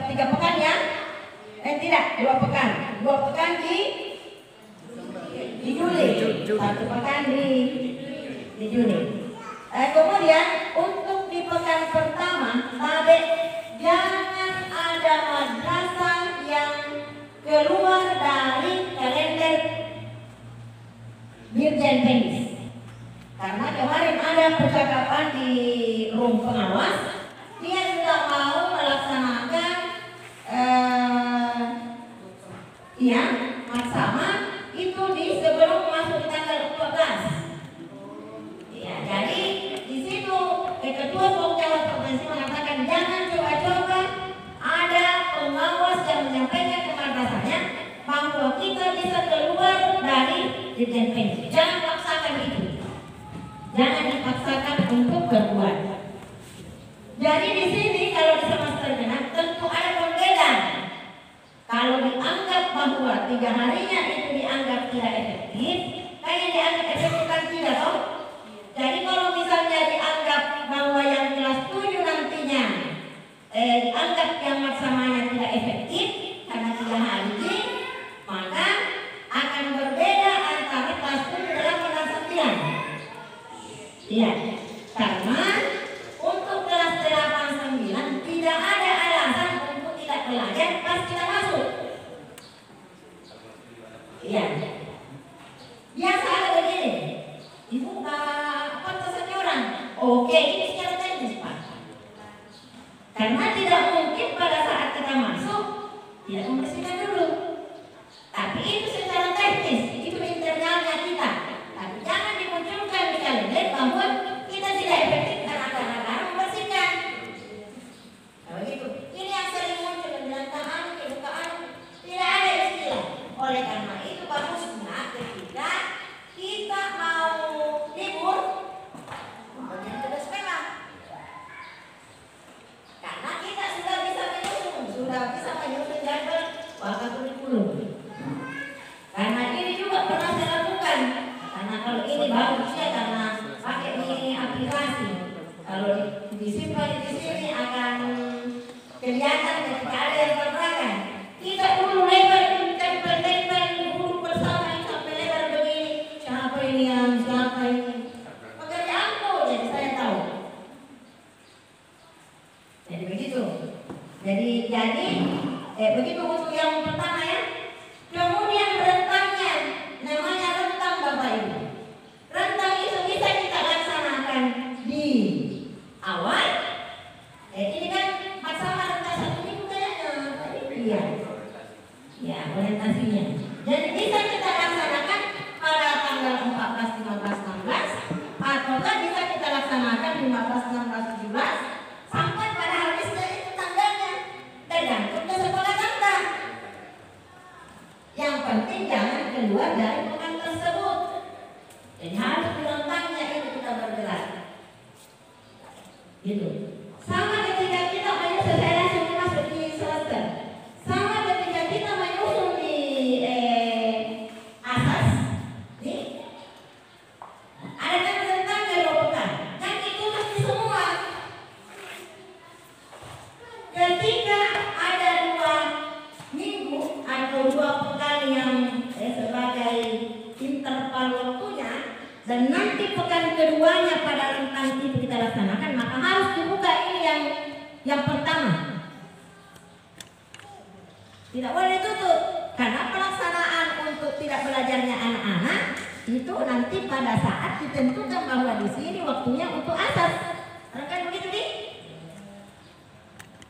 tiga pekan ya? Tidak, 2 pekan. 2 pekan di Juli, 1 pekan di Juni. Kemudian untuk di pekan pertama, adik jangan ada madrasah yang keluar dari kalender Dirjen Pendidik. Karena kemarin ada percakapan di room pengawas, dia tidak mau melaksanakan maksama itu di sebelum masuk tanggal 14. Ya, jadi di situ ketua pengawas provinsi mengatakan jangan coba-coba ada pengawas yang menyampaikan ke madrasahnya bahwa kita bisa keluar dari Dirjen Pendidik. Jangan paksakan itu. Jangan dipaksakan untuk berbuat. Jadi di sini kalau di semester genap tentu ada perbedaan. Kalau dianggap bahwa 3 harinya itu dianggap tidak efektif, kayak dianggap efektif kan tidak toh? Jadi kalau misalnya dianggap bahwa yang kelas 7 nantinya dianggap yang maksamanya tidak efektif karena 3 hari, maka akan berbeda antara kelas 7, 8 dan 9. Iya, karena untuk kelas 8, 9 tidak ada alasan untuk tidak belajar pas kita masuk. Iya. Biasa ada begini, ibu pantasannya orang. Oke, ini secara teknis Pak. Karena tidak mungkin pada saat kita masuk tidak membersihkan dulu. Tapi itu secara teknis, itu internalnya kita. Tapi jangan dimunculkan di kalender bahwa kita tidak efektif karena kadang-kadang membersihkan. Nah, begitu. Ini yang sering muncul dengan kebukaan, tidak ada istilah. Oleh karena itu bagusnya ketika kita mau libur, bagian tugas memang. Karena kita sudah bisa menyusun jadwal waktu kurikulum. Karena ini juga pernah saya lakukan. Karena kalau ini bagus ya karena pakai ini aplikasi. Kalau disimpan di sini akan kelihatan ketika ada yang terperangkan. Kita dulu lebar duduk bersama yang sampai lebar begini. Siapa ini yang siapa ini? Pekerjaanku jadi saya tahu. Jadi begitu. Jadi begitu untuk yang pertama ya. Kemudian rentangnya namanya rentang Bapak Ibu. Rentang itu bisa kita laksanakan di awal. Ini kan maksama rentang 1 minggu kayaknya. Iya. Ya, orientasinya. Jadi bisa kita laksanakan pada tanggal 14, 15, 16 ataukah bisa kita laksanakan 15, 16, 17 sampai pada habisnya itu tanggalnya. Tergantung ke sekolah Anda. Yang penting jangan keluar dari pekan tersebut. Jadi harus di rentangnya itu kita bergerak. Gitu. Sama ketika kita menyusun, saya langsung masuk di semester. Sama ketika kita menyusun di asas, nih ada kan rentangnya 2 pekan. Kan itu mesti semua. Ketika ada 2 minggu atau 2 pekan yang sebagai interval waktunya dan nanti pekan keduanya pada rentang itu kita laksanakan, maka harus dibuka ini yang pertama. Tidak boleh ditutup karena pelaksanaan untuk tidak belajarnya anak-anak itu nanti pada saat ditentukan bahwa di sini waktunya untuk asas. Kan begitu nih?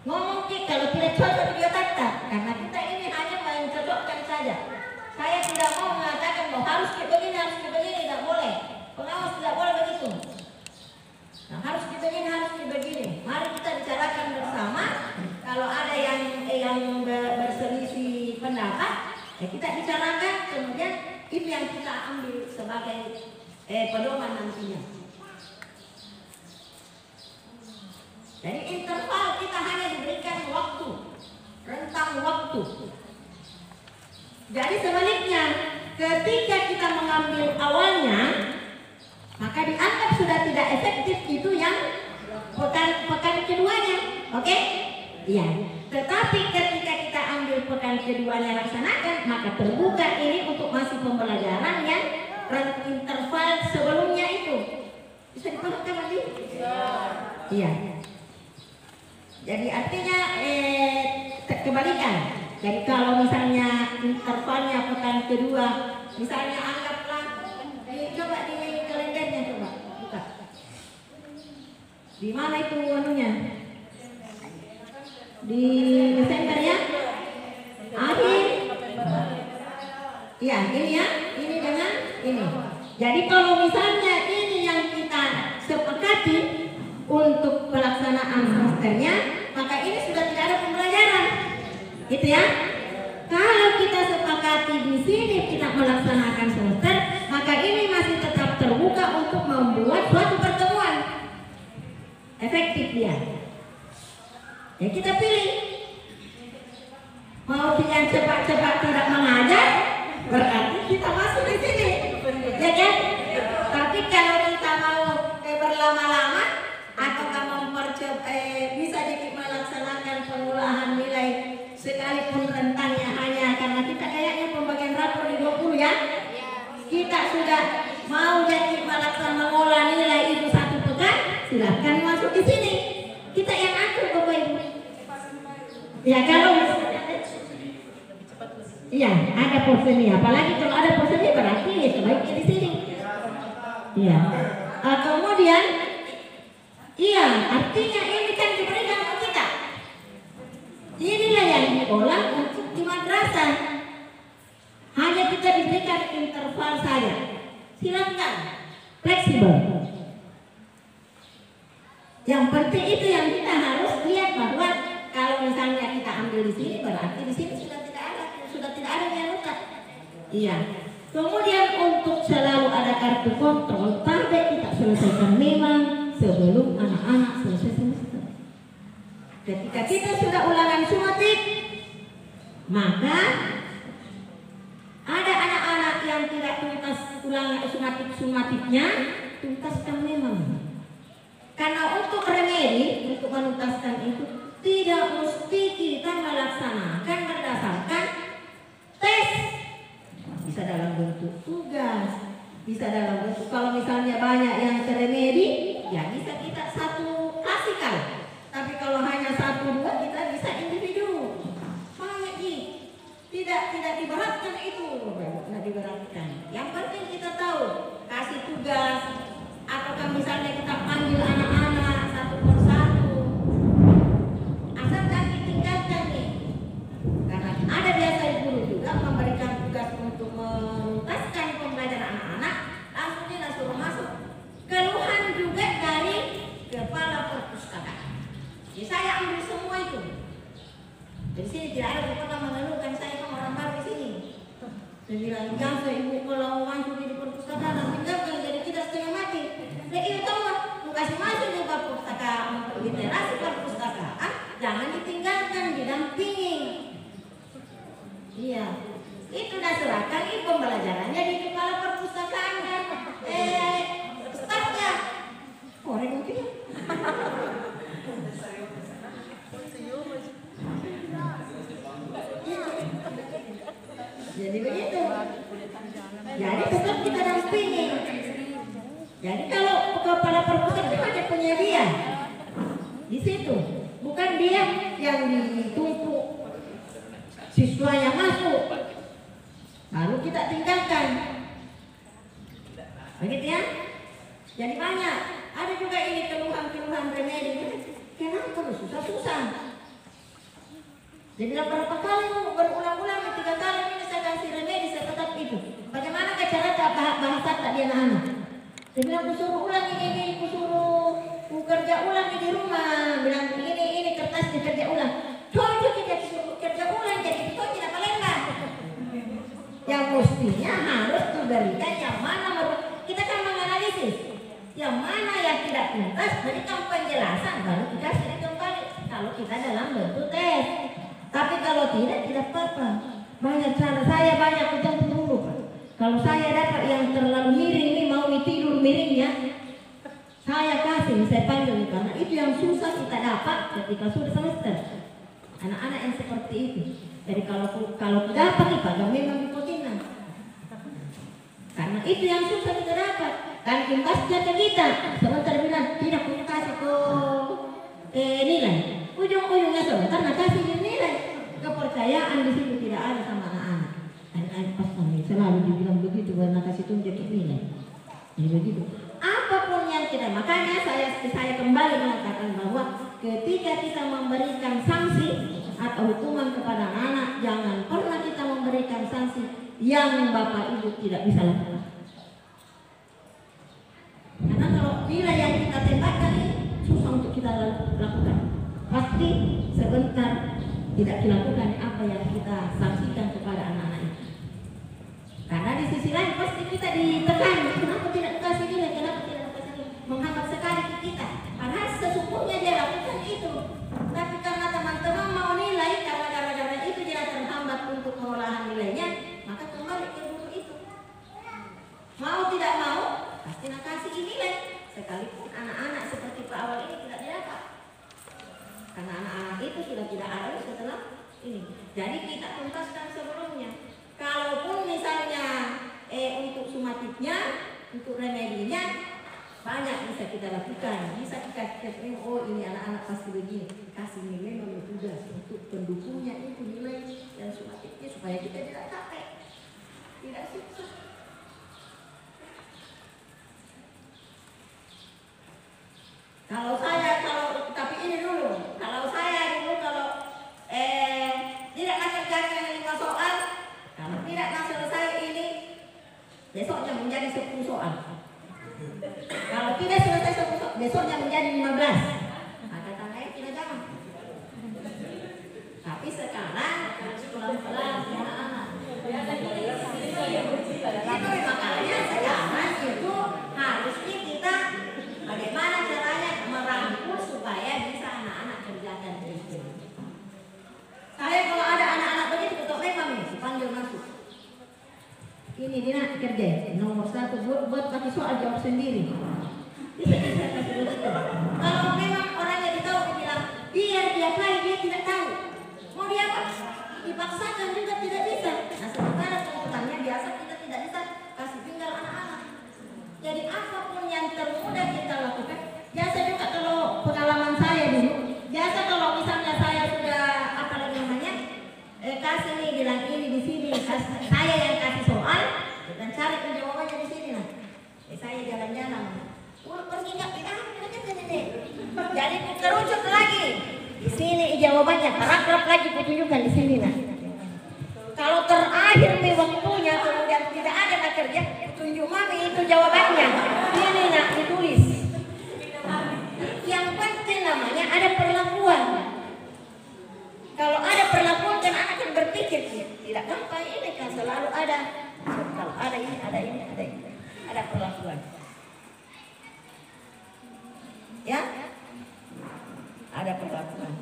Ngomong kalau tidak cocok di tata, karena kita ini hanya mencocokkan saja. Saya tidak mau mengatakan bahwa harus begini, tidak boleh. Pengawas tidak boleh begitu. Nah, harus begini. Mari kita bicarakan bersama. Kalau ada yang berselisih pendapat, ya kita bicarakan. Kemudian itu yang kita ambil sebagai pedoman nantinya. Jadi interval kita hanya diberikan waktu, rentang waktu. Jadi sebaliknya, ketika kita mengambil awalnya, maka dianggap sudah tidak efektif itu yang pekan keduanya, oke? Iya. Tetapi Tapi ketika kita ambil pekan keduanya laksanakan, maka terbuka ini untuk masih pembelajaran yang interval sebelumnya itu. Bisa dipahami lagi? Iya. Jadi artinya kebalikan. Jadi kalau misalnya intervalnya pekan kedua, misalnya anggaplah, coba di kalendernya coba buka. Di mana itu anunya? Di Desember ya? Akhir. Iya, ini ya. Ini dengan ini. Jadi kalau misalnya ini yang kita sepakati untuk pelaksanaan semesternya, maka ini sudah tidak ada pembelajaran. Gitu ya. Kalau kita sepakati di sini tidak melaksanakan semester, maka ini masih tetap terbuka untuk membuat suatu pertemuan. Efektif dia. Ya kita pilih. Mau yang cepat-cepat tidak mengajar, berarti kita masuk di sini. Ya kan? Tapi kalau kita mau berlama-lama atau bisa jadi melaksanakan pengolahan nilai sekalipun rentangnya hanya karena kita kayaknya pembagian rapor di 20 ya. Kita sudah mau jadi melaksanakan mengolah nilai itu 1 pekan, silahkan masuk di sini. Kita yang atur Bapak Ibu. Ya kalau iya ada porsinya, apalagi kalau ada porsinya berarti ya sebaiknya di sini. Iya. Kemudian, iya artinya ini kan diberikan ke kita. Inilah yang diolah untuk di madrasah. Hanya kita diberikan interval saja. Silakan, fleksibel. Yang penting itu yang kita harus lihat bahwa kalau misalnya kita ambil di sini berarti di sini sudah tidak ada yang rusak. Iya. Kemudian untuk selalu ada kartu kontrol, target kita selesaikan memang sebelum anak-anak selesai semester. Ketika kita sudah ulangan sumatif, maka ada anak-anak yang tidak tuntas ulangan sumatifnya, tuntaskan memang. Karena untuk remedi, untuk menuntaskan itu tidak mesti kita melaksanakan berdasarkan tes. Bisa dalam bentuk tugas, bisa dalam bentuk kalau misalnya banyak yang teremedi, ya bisa kita satu klasikal. Tapi kalau hanya 1-2 kita bisa individu. Banyak tidak diberatkan itu, tidak diberatkan. Yang penting kita tahu kasih tugas ataukah misalnya kita panggil anak-anak satu persatu. Asal jangan ditinggalkan nih. Karena ada biasa guru juga memberikan tugas untuk menuntaskan pembelajaran anak-anak, langsung dia suruh masuk. Keluhan juga dari kepala perpustakaan. Jadi saya ambil semua itu. Di sini tidak ada yang pernah mengeluhkan saya kan orang baru di sini. Saya bilang jangan ibu kalau masuk di perpustakaan tinggalkan jadi tidak setengah mati. Nah itu tahu mau kasih masuk di perpustakaan untuk literasi perpustakaan, jangan ditinggalkan, didampingi. Iya, itu dah serahkan ini pembelajarannya di kepala perpustakaan dan stafnya. Orang mungkin. Jadi begitu. Jadi tetap kita dampingi. Jadi kalau kepala perpustakaan ada penyedia di situ, bukan dia yang ditumpuk siswanya masuk, lalu kita tinggalkan. Begitu ya? Jadi banyak. Ada juga ini keluhan-keluhan remedi. Kenapa lu susah-susah? Jadi berapa kali berulang-ulang 3 kali ini saya kasih remedi, saya tetap itu. Bagaimana cara bahasa tadi anak-anak? Saya bilang kusuruh ulang ini, kusuruh kerja ulang di rumah. Bilang ini kertas dikerja ulang. Coba kita disuruh kerja ulang jadi itu tidak Palembang. Yang mestinya harus diberikan yang mana kita kan menganalisis. Yang mana yang tidak tuntas berikan penjelasan baru kita sini kembali. Kalau kita dalam bentuk tes. Tapi kalau tidak apa-apa. Banyak cara saya banyak ketemu. Kalau saya dapat yang terlalu miring ini mau tidur miringnya, saya kasih, saya panggil karena itu yang susah kita dapat ketika sudah semester. anak-anak yang seperti itu. Jadi kalau dapat dipakai memang dipotina. Karena itu yang susah kita dapat. Dan imbasnya ke kita. Sebentar bilang tidak punya kasih ke nilai. Ujung-ujungnya sebentar nak kasih nilai. Kepercayaan di situ tidak ada sama anak-anak. Anak-anak pas kami selalu dibilang begitu karena kasih tunjuk nilai. Jadi begitu. Apapun yang kita, makanya saya kembali mengatakan bahwa ketika kita memberikan sanksi atau hukuman kepada anak, jangan pernah kita memberikan sanksi yang bapak ibu tidak bisa lakukan. Karena kalau nilai yang kita tempatkan ini susah untuk kita lakukan. Pasti sebentar tidak dilakukan apa yang kita sanksikan kepada anak-anak itu. Karena di sisi lain pasti kita ditekan. Kenapa tidak dikasih nilai? Kenapa tidak dikasih nilai? Menghambat sekali ke kita. Padahal sesungguhnya dia lakukan itu. Tapi karena teman-teman mau nilai, karena gara-gara itu dia terhambat untuk pengolahan nilainya, maka kembali ke guru itu. Mau tidak mau, pasti nak kasih nilai. Sekalipun anak-anak seperti Pak Awal ini tidak dapat. Karena anak-anak itu sudah tidak ada setelah ini. Jadi kita tuntaskan sebelumnya. Kalaupun misalnya untuk sumatifnya, untuk remedinya banyak bisa kita lakukan. Bisa kita oh ini anak-anak pasti begini. Kasih nilai memang tugas untuk pendukungnya itu nilai dan sumatifnya supaya kita tidak capek, tidak susah. Tapi ini dulu. Kalau saya dulu tidak mengerjakan 5 soal. Kalau tidak selesai ini, besoknya menjadi 10 soal. Kalau tidak selesai 10 soal, besoknya menjadi 15. Maka tandanya tidak jangan. Tapi sekarang harus pelan-pelan anak-anak. Itu makanya sekarang itu harusnya kita bagaimana caranya merangkul supaya bisa anak-anak kerjakan itu. Saya kalau ada anak-anak begitu ketok memang dipanggil masuk. Ini dia kerja nomor 1 buat pakai soal jawab sendiri. Bisa kasih begitu. Kalau memang orangnya ditahu bilang biar dia kali dia tidak tahu. Mau dia apa? Dipaksakan juga tidak bisa. Nah sementara tuntutannya biasa kita tidak bisa kasih tinggal anak-anak. Jadi apapun yang termudah kita lakukan. Biasa juga kalau pengalaman saya dulu. Biasa kalau misalnya saya sudah kasih nih bilang ini di sini, saya yang kasih soal dan cari jawabannya di sini lah. Saya jalan-jalan. Pergi nggak kita jadi kerucut lagi. Di sini jawabannya, paragraf lagi kutunjukkan di sini lah. Kalau terakhir nih waktunya kemudian tidak ada nak kerja, tunjuk mami itu jawabannya. Ini nak ditulis. Yang penting namanya ada perlakuan. Kalau ada perlakuan kan anak akan berpikir tidak gampang ini kan selalu ada. Kalau ada ini, ada perlakuan. Ya, ada perlakuan.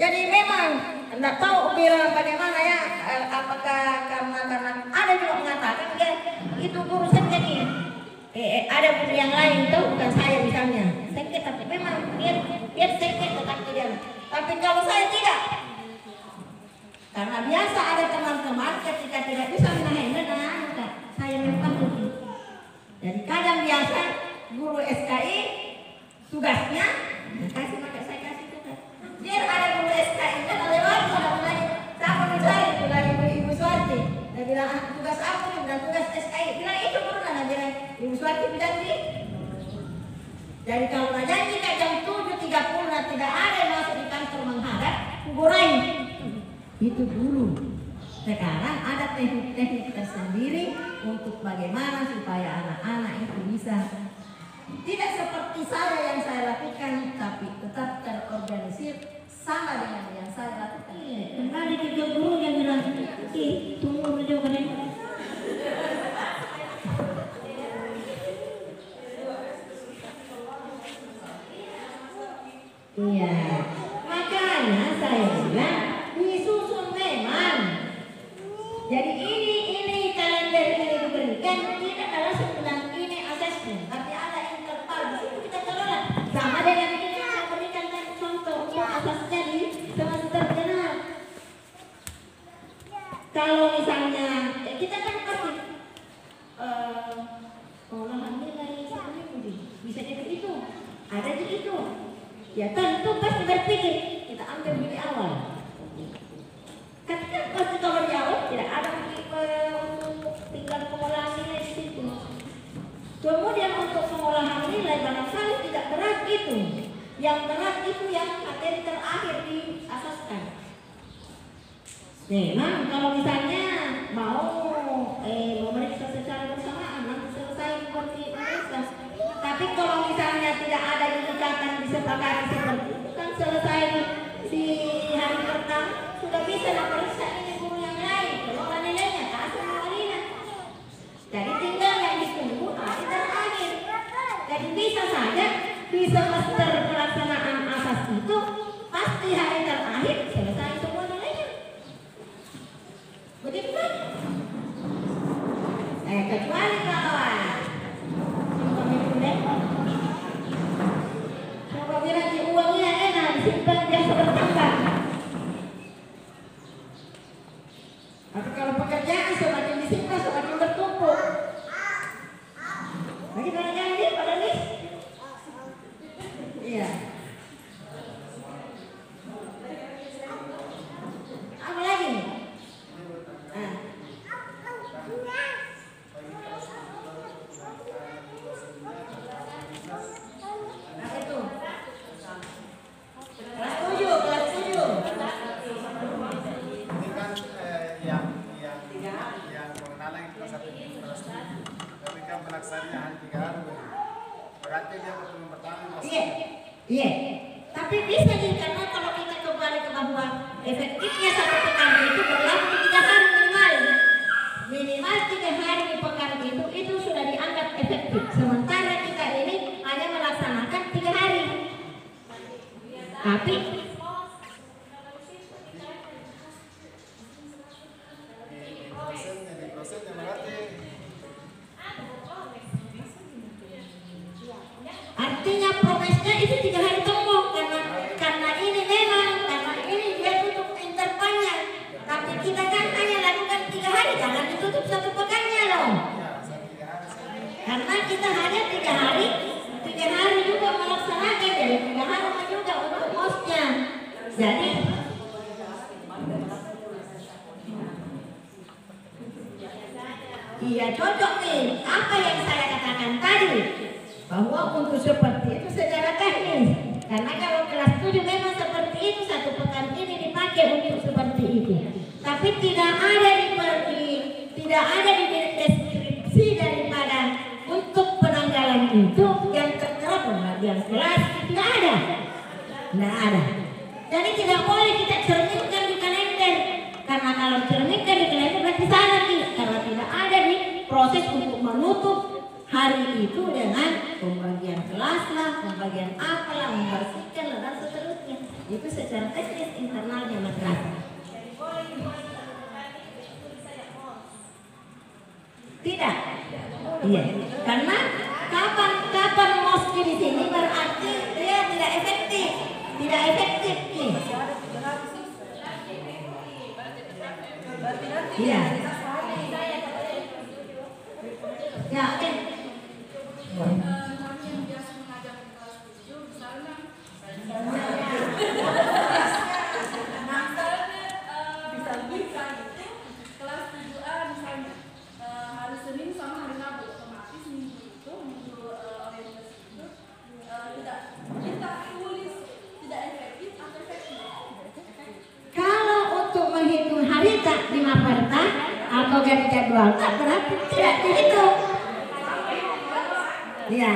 Jadi memang tidak tahu bilang bagaimana ya, apakah karena ada juga mengatakan ya itu guru sengketa. Ada guru yang lain tahu bukan saya misalnya sengketa, tapi memang biar sengketa tetap dia. Tapi kalau saya tidak. Karena biasa ada teman-teman ketika tidak bisa menahan saya memang itu. Jadi kadang biasa guru SKI tugasnya maka saya kasih tugas. Biar ada guru SKI kan lewat sudah mulai sama mencari mulai Ibu Suwarti. Dia bilang tugas apa nih? Bilang tugas SKI. Bilang itu guru nana bilang Ibu Suwarti bilang sih. Jadi kalau janji kayak jam 7.30 tidak ada yang masuk di kantor menghadap, kuburai. Itu dulu. Sekarang ada teknik-teknik tersendiri untuk bagaimana supaya anak-anak itu bisa tidak seperti saya yang saya lakukan, tapi tetap terorganisir sama dengan yang saya lakukan. Kembali ke guru yang bilang, tunggu dulu kan. Iya, makanya saya bilang disusun memang. Jadi ini kalender ini diberikan tidak langsung bilang ini asesmen, tapi ada interval di situ kita kelola. Sama dengan kita berikan contoh untuk asasnya di semester general. Ya tentu pasti berpikir kita ambil di awal. Ketika pasti kalau di awal tidak ada untuk tinggal pengolahan nilai di situ. Kemudian untuk pengolahan nilai barangkali tidak berat itu. Yang berat itu yang materi terakhir diasaskan. Memang kalau misalnya mau memeriksa secara bersamaan nanti selesai seperti memeriksa. Tapi kalau misalnya tidak ada didekatan disepakati seperti itu kan selesai di hari pertama sudah bisa memeriksa ini guru yang lain kelola nilainya kasih Marina. Jadi tinggal yang ditunggu hari terakhir. Jadi bisa saja di semester pelaksanaan asas itu pasti hari terakhir selesai semua nilainya. Begitu kan? Kecuali kawan coba bilang di uangnya enak disimpan biasa bertambah. Tapi kalau pekerjaan semakin disimpan semakin bertumpuk. Bagi jangan dia pada nih. Iya. Apa lagi? Iya, tapi bisa nih karena kalau kita kembali ke bahwa efektifnya satu pekan itu berlaku 3 hari minimal 3 hari di pekan itu sudah dianggap efektif. Sementara kita ini hanya melaksanakan 3 hari. Tapi artinya progresnya itu 3 hari tembok karena ini memang karena ini dia tutup intervalnya. Tapi kita kan hanya lakukan 3 hari, jangan ditutup 1 pekannya loh. Karena kita hanya 3 hari juga melaksanakan, jadi 3 hari juga untuk mosnya. Jadi iya cocok nih apa yang saya katakan tadi bahwa untuk seperti itu secara teknis karena kalau kelas 7 memang seperti itu 1 pekan ini dipakai untuk seperti itu, tapi tidak ada di deskripsi daripada untuk penanggalan itu yang tertera pembagian kelas tidak ada. Jadi tidak boleh kita cerminkan di kalender karena kalau cerminkan di kalender berarti salah nih karena tidak ada di proses untuk menutup hari itu dengan pembagian kelas lah, pembagian apalah, membersihkan lah dan seterusnya. Itu secara teknis internalnya madrasah. Tidak. Iya. Karena kapan moski di sini berarti dia tidak efektif. Tidak efektif nih. Iya. Ya, oke. Atau ganti jadwal tak berarti tidak dihitung. Iya.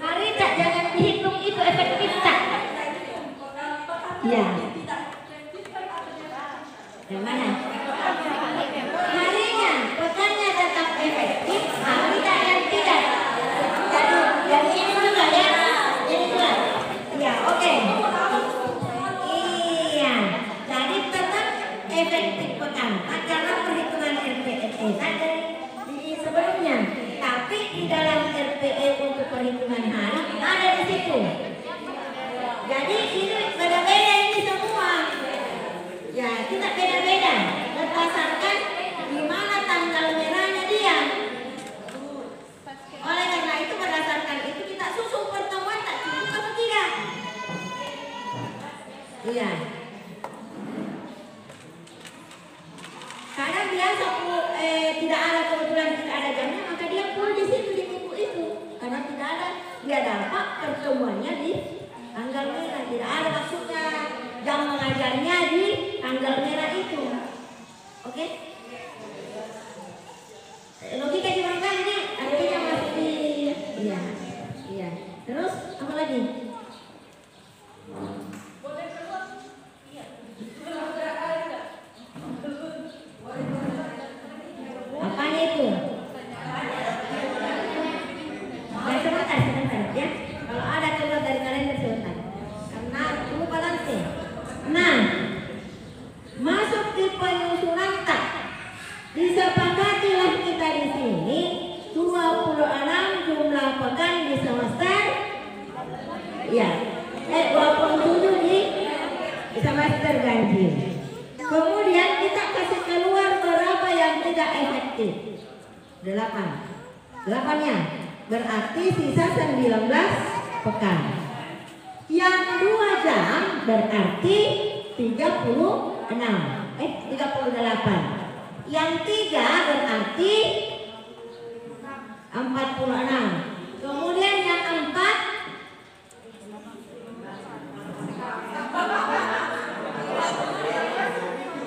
Hari tak jangan dihitung itu efektif tak? Iya. Gimana? Harinya, pekannya tetap efektif, hari yang tidak. Jadi ini juga ya, ini juga. Ya, oke. Iya, jadi tetap efektif pekan karena perhitungan RPSE dari sebelumnya. Tapi di dalam RPSE PPE untuk perhitungan hari ada di situ. Jadi ini beda-beda ini semua. Ya, kita beda-beda berdasarkan di mana tanggal merahnya dia. Oleh karena itu berdasarkan itu kita susun pertemuan tak cukup atau tidak. Iya. Karena biasa tidak ada kebetulan tidak ada jamnya, maka dia full di situ di minggu itu. Karena tidak ada, dia dapat pertemuannya di tanggal merah. Tidak ada maksudnya jam mengajarnya di tanggal merah itu. Oke? Logika gimana kan ini? Artinya masih di, iya, iya. Terus apa lagi? Apanya itu? Ya sebentar ya. Kalau ada keluar dari kalender sebentar. Karena lupa nanti. Nah, masuk di penyusunan tak. Disepakatilah kita di sini 26 jumlah pekan di semester. Ya, 27 di semester ganjil. Kemudian kita kasih keluar berapa yang tidak efektif. 8-nya berarti sisa 19 pekan. Yang 2 jam berarti 38. Yang 3 berarti 46. Kemudian yang 4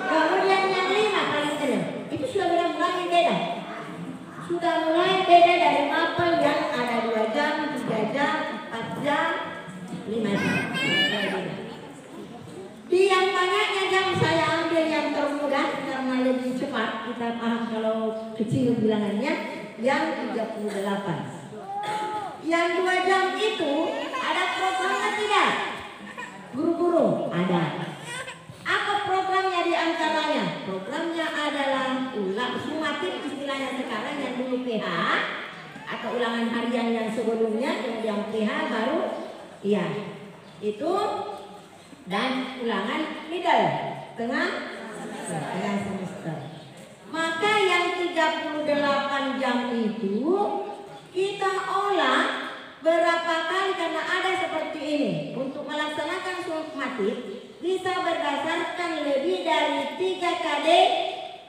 kemudian yang 5 paling kecil. Itu sudah mulai beda. Sudah mulai beda dari mapel yang ada 2 jam, 3 jam, 4 jam, 5 jam. Di yang banyaknya jam saya ambil yang termudah karena lebih cepat kita paham kalau kecil bilangannya, yang 38. Yang 2 jam itu ada programnya tidak? Guru-guru ada. Apa programnya di antaranya? Programnya adalah ulang sumatif istilahnya sekarang, yang dulu PH atau ulangan harian yang sebelumnya, kemudian PH baru iya itu, dan ulangan middle tengah semester. Maka yang 38 jam itu kita olah berapa kali, karena ada seperti ini. Untuk melaksanakan sumatif bisa berdasarkan lebih dari 3 KD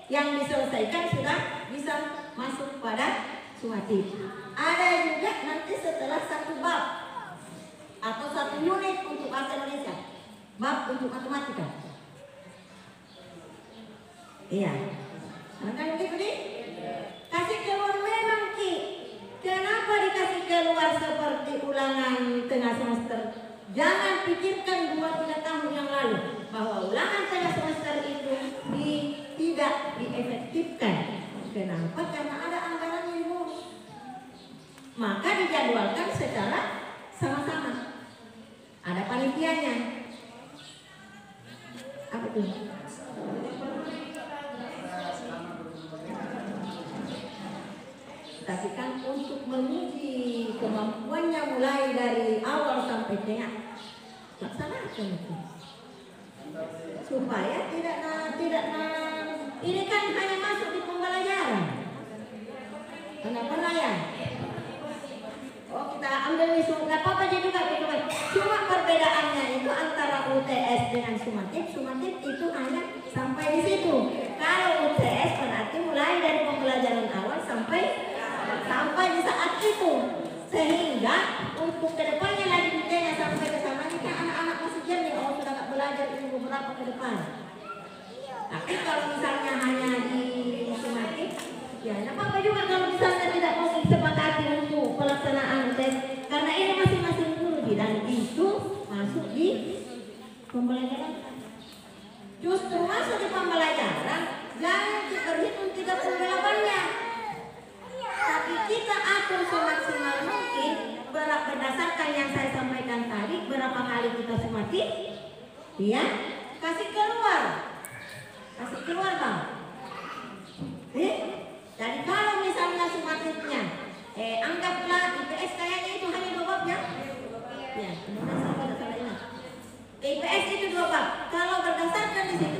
yang diselesaikan sudah bisa masuk pada sumatif. Ada juga nanti setelah 1 bab atau 1 unit untuk bahasa Indonesia, bab untuk matematika. Iya. Maka begitu nih. Kasih keluar memang Ki. Kenapa dikasih keluar seperti ulangan tengah semester? Jangan pikirkan 2-3 tahun yang lalu bahwa ulangan tengah semester itu tidak diefektifkan. Kenapa? Karena ada anggaran yang bonus. Maka dijadwalkan secara sama-sama. Ada panitianya. Apa itu? Tapi kan untuk menguji kemampuannya mulai dari awal sampai tengah, laksanakan itu supaya tidak ini kan hanya masuk di pembelajaran. Kenapa ya? Oh, kita ambil nih, nggak apa-apa juga. Cuma perbedaannya itu antara UTS dengan sumatif. Sumatif itu hanya sampai di situ. Kalau UTS berarti mulai dari pembelajaran awal sampai di saat itu, sehingga untuk kedepannya lagi ditanya sampai ke sana, ini kan anak-anak masih jernih, sudah nggak belajar ini beberapa ke depan. Tapi kalau misalnya hanya di sumatif, ya apa juga kalau misalnya tidak mau disepakati untuk pelaksanaan tes, karena ini masing-masing guru dan itu masuk di pembelajaran. Justru masuk di pembelajaran jangan diperhitung 38-nya. Tapi kita atur semaksimal mungkin berdasarkan yang saya sampaikan tadi, berapa kali kita sumatif, ya, kasih keluar Bang. Jadi kalau misalnya sumatifnya, anggaplah IPS Ya, mudah-mudahan saya pada salah ingat. IPS itu 2 bab. Kalau berdasarkan di situ